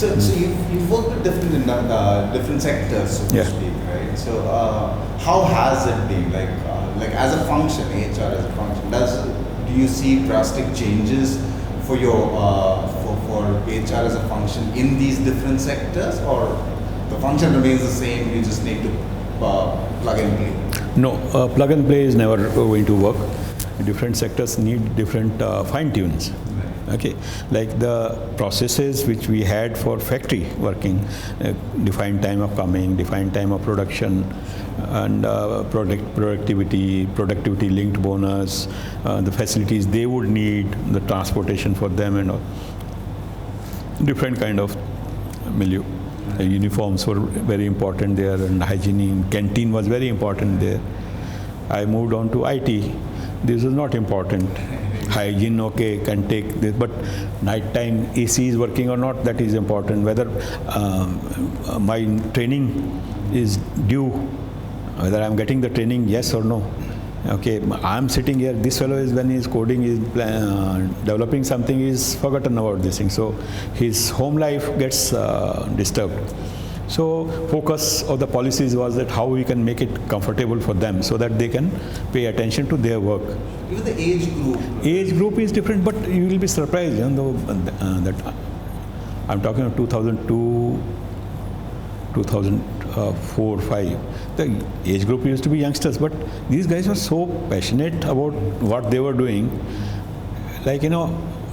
So you've worked with different sectors, so to speak, right? So how has it been? Like as a function, HR as a function, do you see drastic changes for your for HR as a function in these different sectors, or the function remains the same? You just need to plug and play. No, plug and play is never going to work. Different sectors need different fine tunes. Okay, like the processes which we had for factory working, defined time of coming, defined time of production, and productivity linked bonus, the facilities they would need, the transportation for them, and all. Different kind of milieu. Uniforms were very important there, and hygiene, canteen was very important there. I moved on to IT. This is not important. Hygiene, okay, can take this, but nighttime AC is working or not, that is important. Whether my training is due, whether I'm getting the training, yes or no. Okay, I'm sitting here, this fellow is, when he's coding, is developing something, he's forgotten about this thing. So his home life gets disturbed. So focus of the policies was that how we can make it comfortable for them so that they can pay attention to their work. Even the age group. Age group is different, but you will be surprised, that I'm talking of 2002, 2004, 5. The age group used to be youngsters, but these guys were so passionate about what they were doing. Like,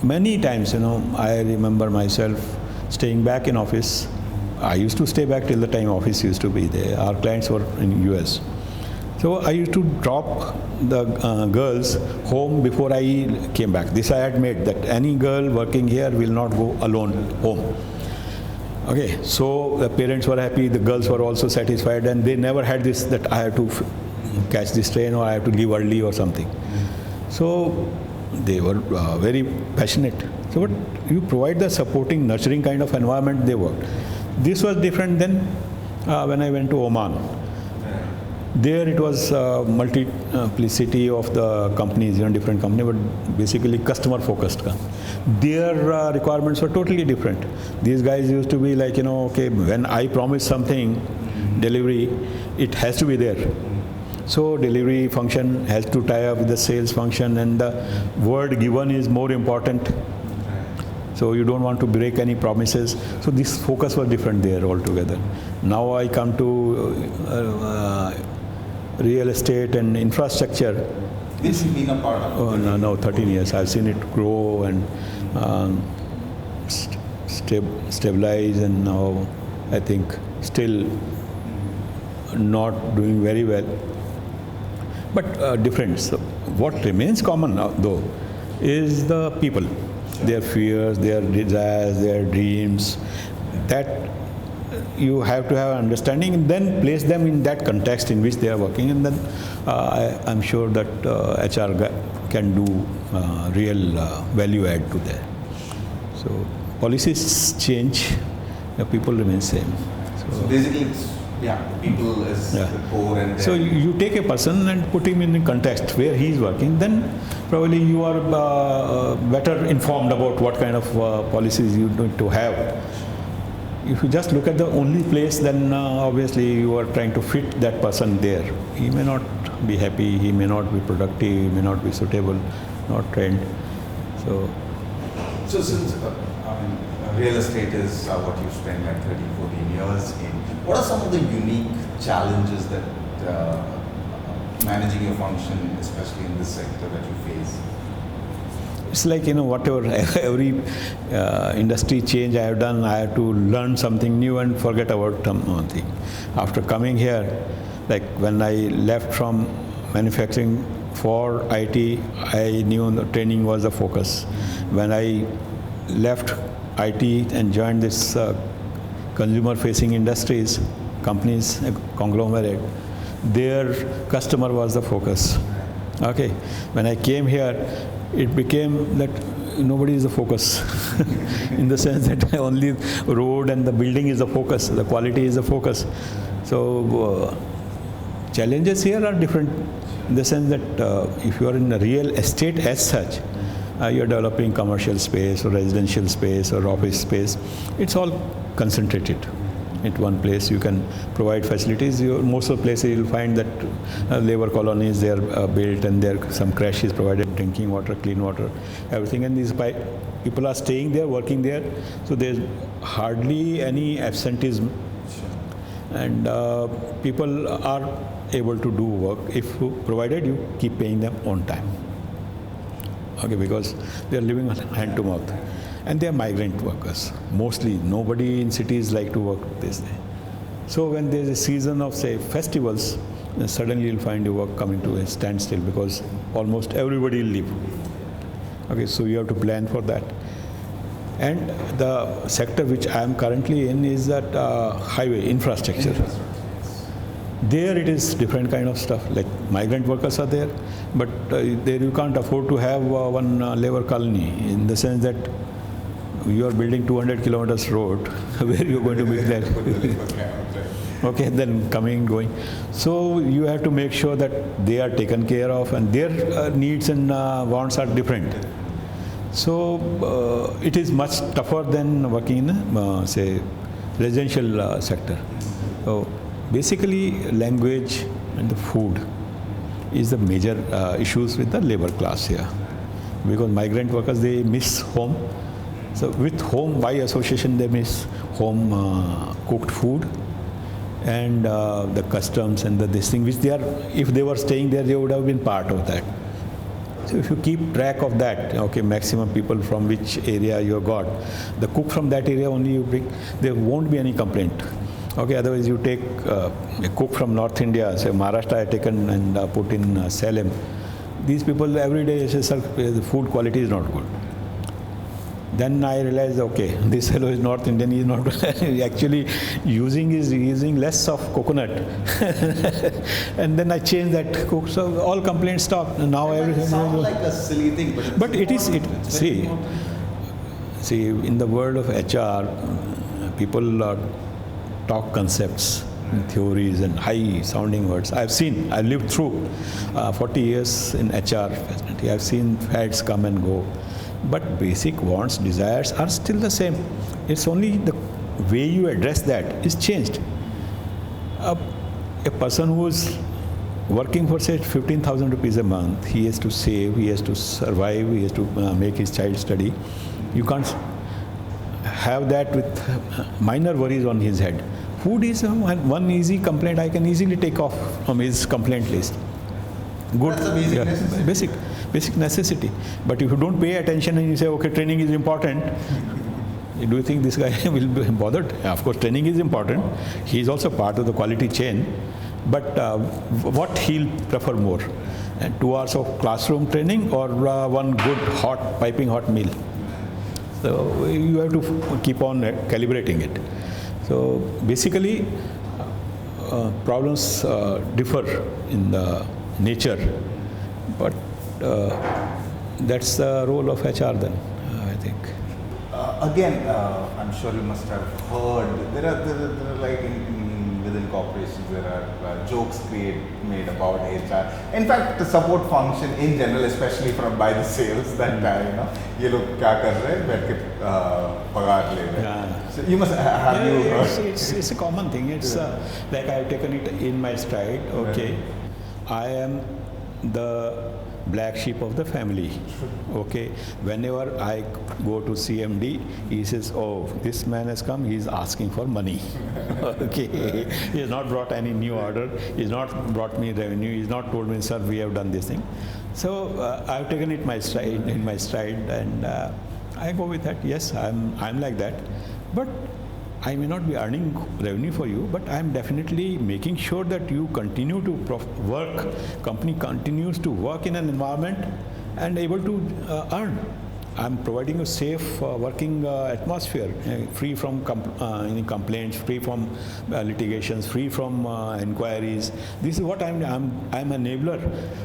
many times, I remember myself staying back in office. I used to stay back till the time office used to be there. Our clients were in US. So I used to drop the girls home before I came back. This I had made, that any girl working here will not go alone home. Okay, so the parents were happy, the girls were also satisfied, and they never had this, that I have to catch this train or I have to leave early or something. So they were very passionate. So but you provide the supporting, nurturing kind of environment, they worked. This was different than when I went to Oman. There it was multiplicity of the companies, different companies, but basically customer focused. Their requirements were totally different. These guys used to be like, okay, when I promise something, delivery, it has to be there. So delivery function has to tie up with the sales function, and the word given is more important. So you don't want to break any promises. So this focus was different there altogether. Now I come to real estate and infrastructure. This has been a part of it? Oh, no, 13 years. I've seen it grow and stabilize, and now I think still not doing very well. But different. So what remains common now, though, is the people. Their fears, their desires, their dreams, that you have to have understanding and then place them in that context in which they are working, and then I'm sure that HR can do real value add to that. So policies change, the people remain same. So basically it's, people is the core, and so you take a person and put him in a context where he is working, then probably you are better informed about what kind of policies you need to have. If you just look at the only place, then obviously you are trying to fit that person there. He may not be happy, he may not be productive, he may not be suitable, not trained. So since real estate is what you spent like 13, 14 years in, what are some of the unique challenges that managing your function, especially in this sector, that you face? It's like, whatever, every industry change I have done, I have to learn something new and forget about something. After coming here, like when I left from manufacturing for IT, I knew the training was the focus. When I left IT and joined this consumer-facing industries, companies, conglomerate, their customer was the focus. Okay, when I came here, it became that nobody is the focus in the sense that only road and the building is the focus, the quality is the focus. So challenges here are different in the sense that if you are in a real estate as such, you're developing commercial space or residential space or office space. It's all concentrated at one place. You can provide facilities. Most of the places you'll find that labor colonies, they are built, and there some crash is provided, drinking water, clean water, everything. And these people are staying there, working there, so there's hardly any absenteeism. And people are able to do work if provided you keep paying them on time. Okay, because they are living hand to mouth. And they are migrant workers. Mostly, nobody in cities like to work this day. So when there is a season of, say, festivals, then suddenly you'll find your work coming to a standstill because almost everybody will leave. Okay, so you have to plan for that. And the sector which I am currently in is that highway infrastructure. There it is different kind of stuff, like migrant workers are there, but there you can't afford to have one labor colony, in the sense that you are building 200 kilometers road, where you're going to make that? Okay, then coming, going. So you have to make sure that they are taken care of, and their needs and wants are different. So it is much tougher than working in, say, residential sector. So basically, language and the food is the major issues with the labor class here. Because migrant workers, they miss home. So with home, by association, they miss home cooked food and the customs and this thing, which they are, if they were staying there, they would have been part of that. So if you keep track of that, okay, maximum people from which area you got, the cook from that area only you bring, there won't be any complaint. Okay, otherwise you take a cook from North India, say Maharashtra I have taken and put in Salem. These people every day say, sir, the food quality is not good. Then I realized, okay, this fellow is North Indian, he is not actually using less of coconut. And then I changed that cook, so all complaints stopped. And now everything sounds like a silly thing, but see, in the world of HR, people talk concepts and theories and high sounding words. I've lived through 40 years in HR facility. I've seen fads come and go. But basic wants, desires are still the same. It's only the way you address that is changed. A person who is working for, say, 15,000 rupees a month, he has to save, he has to survive, he has to make his child study. You can't have that with minor worries on his head. Food is one easy complaint I can easily take off from his complaint list. Good. That's a basic necessity. Basic necessity. But if you don't pay attention and you say, okay, training is important, do you think this guy will be bothered? Of course, training is important. He is also part of the quality chain. But what he'll prefer more? 2 hours of classroom training or one good piping hot meal? So you have to keep on calibrating it. So basically, problems differ in the nature, but that's the role of HR then, I think. Again, I'm sure you must have heard, there are like within corporations, there are jokes made about HR. In fact, the support function in general, especially by the sales, that ये लोग क्या कर रहे हैं, बैठ के पगार ले रहे हैं. So you must have you heard. It's a common thing. It's like I've taken it in my stride. Okay, I am the black sheep of the family. Okay, whenever I go to CMD, he says, oh, this man has come, he is asking for money. Okay, he has not brought any new order, he has not brought me revenue, he has not told me, sir, we have done this thing. So I've taken it in my stride, and I go with that. Yes, I'm like that, but I may not be earning revenue for you, but I'm definitely making sure that you continue to work, company continues to work in an environment and able to earn. I'm providing a safe working atmosphere, free from any complaints, free from litigations, free from inquiries. This is what I'm enabler.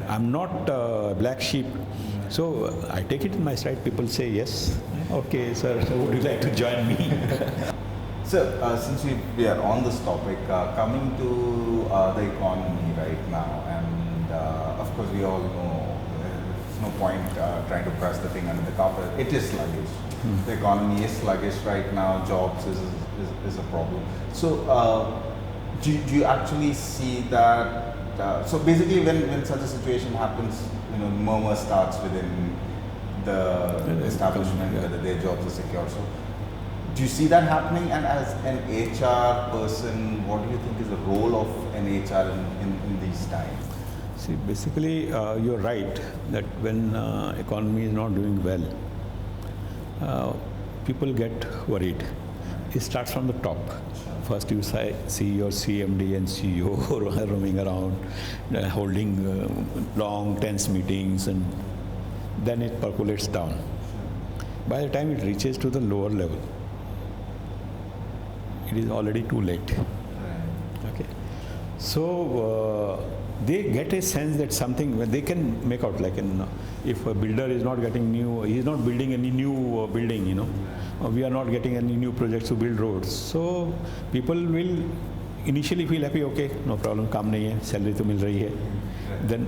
I'm not black sheep. So I take it in my stride. People say, yes, okay, sir, so would you like to join me? So, since we are on this topic, coming to the economy right now, and of course we all know it's no point trying to press the thing under the carpet. It is sluggish. The economy is sluggish right now. Jobs is a problem. So do you actually see that? So basically, when such a situation happens, murmur starts within the establishment whether their jobs are secure. So do you see that happening? And as an HR person, what do you think is the role of an HR in these times? See, basically, you're right that when economy is not doing well, people get worried. It starts from the top. First, you see your CMD and CEO roaming around, holding long, tense meetings, and then it percolates down. By the time it reaches to the lower level, it is already too late. Okay, so they get a sense that something they can make out, like if a builder is not getting new, he is not building any new building, we are not getting any new projects to build roads. So people will initially feel happy, okay, no problem, काम नहीं है, salary तो मिल रही है. Then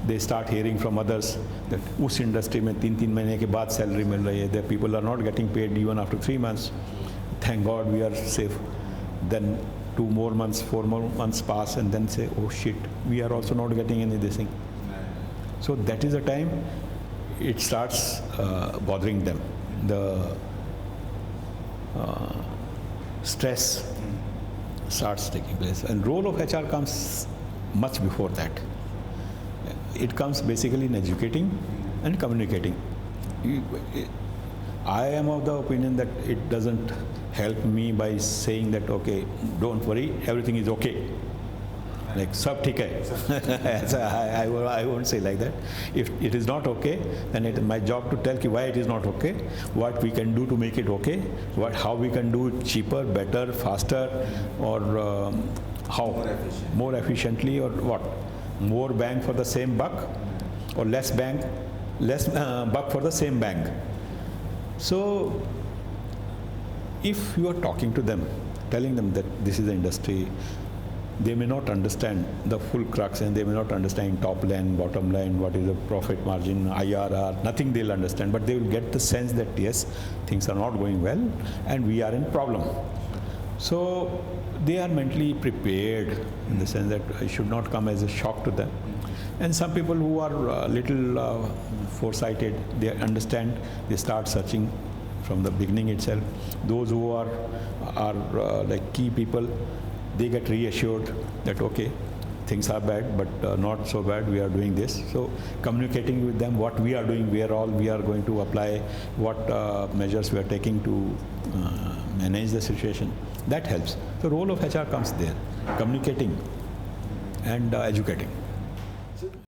they start hearing from others that उस industry में 3 महीने के बाद salary मिल रही है. The people are not getting paid even after 3 months. Thank God we are safe. Then 2 more months, 4 more months pass, and then say, oh shit, we are also not getting any this thing. So that is the time it starts bothering them. The stress starts taking place, and role of HR comes much before that. It comes basically in educating and communicating. I am of the opinion that it doesn't help me by saying that, okay, don't worry, everything is okay. Like, sab theek hai. I won't say like that. If it is not okay, then it is my job to tell you why it is not okay, what we can do to make it okay, how we can do it cheaper, better, faster, or how? More efficiently, or what? More bang for the same buck, or less buck for the same bang. So, if you are talking to them, telling them that this is the industry, they may not understand the full crux, and they may not understand top line, bottom line, what is the profit margin, IRR, nothing they'll understand, but they will get the sense that yes, things are not going well and we are in problem. So they are mentally prepared in the sense that it should not come as a shock to them. And some people who are little foresighted, they understand, they start searching from the beginning itself. Those who are like key people, they get reassured that okay, things are bad, but not so bad, we are doing this. So communicating with them what we are doing, where all we are going to apply, what measures we are taking to manage the situation, that helps. The role of HR comes there, communicating and educating.